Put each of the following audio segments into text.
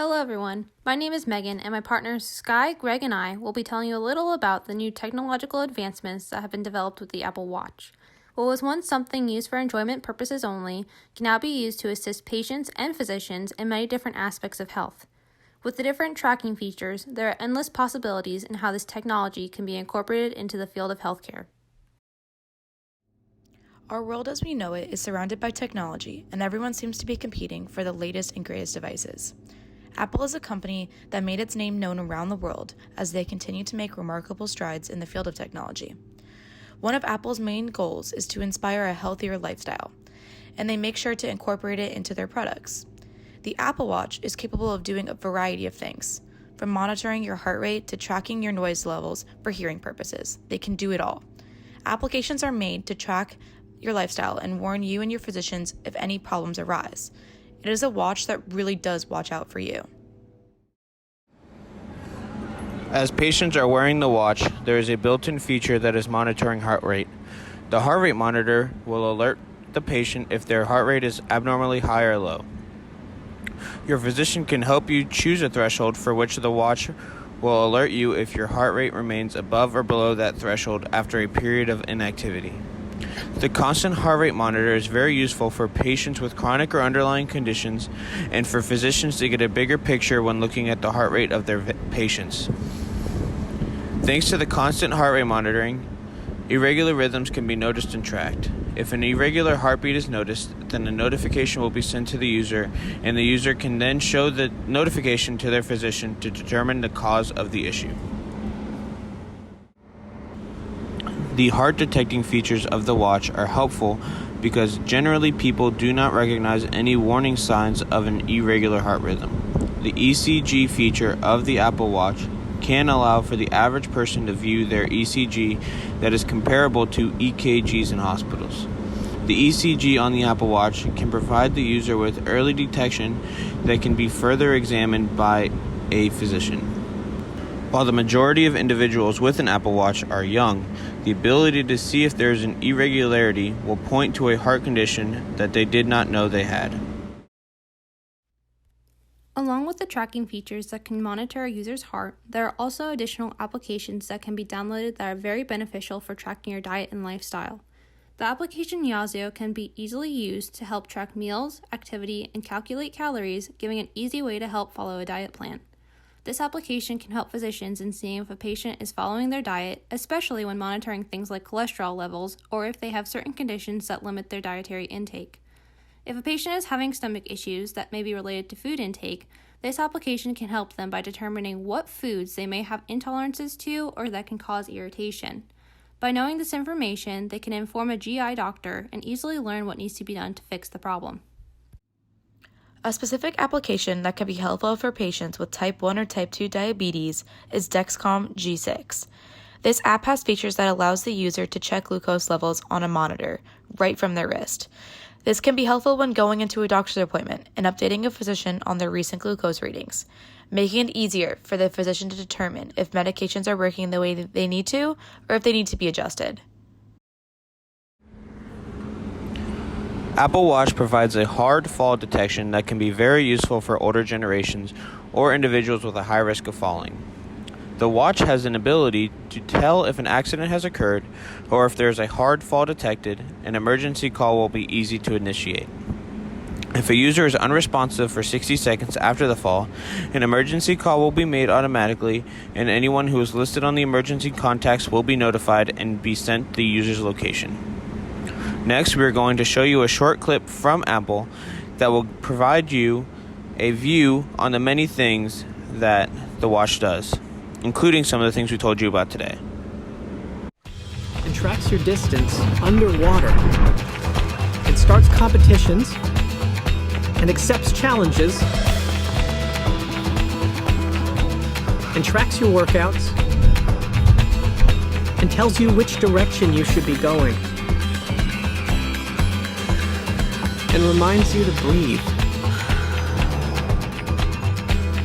Hello everyone, my name is Megan and my partners Sky, Greg, and I will be telling you a little about the new technological advancements that have been developed with the Apple Watch. What was once something used for enjoyment purposes only can now be used to assist patients and physicians in many different aspects of health. With the different tracking features, there are endless possibilities in how this technology can be incorporated into the field of healthcare. Our world as we know it is surrounded by technology, and everyone seems to be competing for the latest and greatest devices. Apple is a company that made its name known around the world as they continue to make remarkable strides in the field of technology. One of Apple's main goals is to inspire a healthier lifestyle, and they make sure to incorporate it into their products. The Apple Watch is capable of doing a variety of things, from monitoring your heart rate to tracking your noise levels for hearing purposes. They can do it all. Applications are made to track your lifestyle and warn you and your physicians if any problems arise. It is a watch that really does watch out for you. As patients are wearing the watch, there is a built-in feature that is monitoring heart rate. The heart rate monitor will alert the patient if their heart rate is abnormally high or low. Your physician can help you choose a threshold for which the watch will alert you if your heart rate remains above or below that threshold after a period of inactivity. The constant heart rate monitor is very useful for patients with chronic or underlying conditions and for physicians to get a bigger picture when looking at the heart rate of their patients. Thanks to the constant heart rate monitoring, irregular rhythms can be noticed and tracked. If an irregular heartbeat is noticed, then a notification will be sent to the user, and the user can then show the notification to their physician to determine the cause of the issue. The heart detecting features of the watch are helpful because generally people do not recognize any warning signs of an irregular heart rhythm. The ECG feature of the Apple Watch can allow for the average person to view their ECG that is comparable to EKGs in hospitals. The ECG on the Apple Watch can provide the user with early detection that can be further examined by a physician. While the majority of individuals with an Apple Watch are young, the ability to see if there is an irregularity will point to a heart condition that they did not know they had. Along with the tracking features that can monitor a user's heart, there are also additional applications that can be downloaded that are very beneficial for tracking your diet and lifestyle. The application Yazoo can be easily used to help track meals, activity, and calculate calories, giving an easy way to help follow a diet plan. This application can help physicians in seeing if a patient is following their diet, especially when monitoring things like cholesterol levels or if they have certain conditions that limit their dietary intake. If a patient is having stomach issues that may be related to food intake, this application can help them by determining what foods they may have intolerances to or that can cause irritation. By knowing this information, they can inform a GI doctor and easily learn what needs to be done to fix the problem. A specific application that can be helpful for patients with type 1 or type 2 diabetes is Dexcom G6. This app has features that allows the user to check glucose levels on a monitor right from their wrist. This can be helpful when going into a doctor's appointment and updating a physician on their recent glucose readings, making it easier for the physician to determine if medications are working the way that they need to or if they need to be adjusted. Apple Watch provides a hard fall detection that can be very useful for older generations or individuals with a high risk of falling. The watch has an ability to tell if an accident has occurred or if there is a hard fall detected. An emergency call will be easy to initiate. If a user is unresponsive for 60 seconds after the fall, an emergency call will be made automatically, and anyone who is listed on the emergency contacts will be notified and be sent the user's location. Next, we are going to show you a short clip from Apple that will provide you a view on the many things that the watch does, including some of the things we told you about today. And tracks your distance underwater. It starts competitions and accepts challenges and tracks your workouts and tells you which direction you should be going. And reminds you to breathe.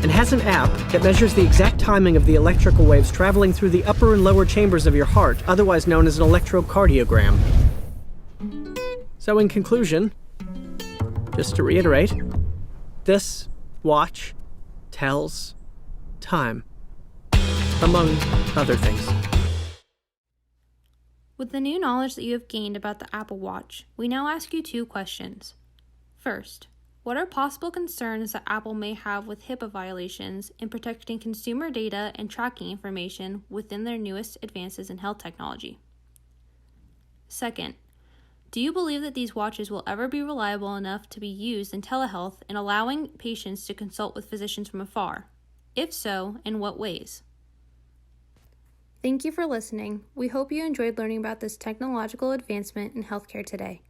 And has an app that measures the exact timing of the electrical waves traveling through the upper and lower chambers of your heart, otherwise known as an electrocardiogram. So in conclusion, just to reiterate, this watch tells time, among other things. With the new knowledge that you have gained about the Apple Watch, we now ask you 2 questions. First, what are possible concerns that Apple may have with HIPAA violations in protecting consumer data and tracking information within their newest advances in health technology? Second, do you believe that these watches will ever be reliable enough to be used in telehealth in allowing patients to consult with physicians from afar? If so, in what ways? Thank you for listening. We hope you enjoyed learning about this technological advancement in healthcare today.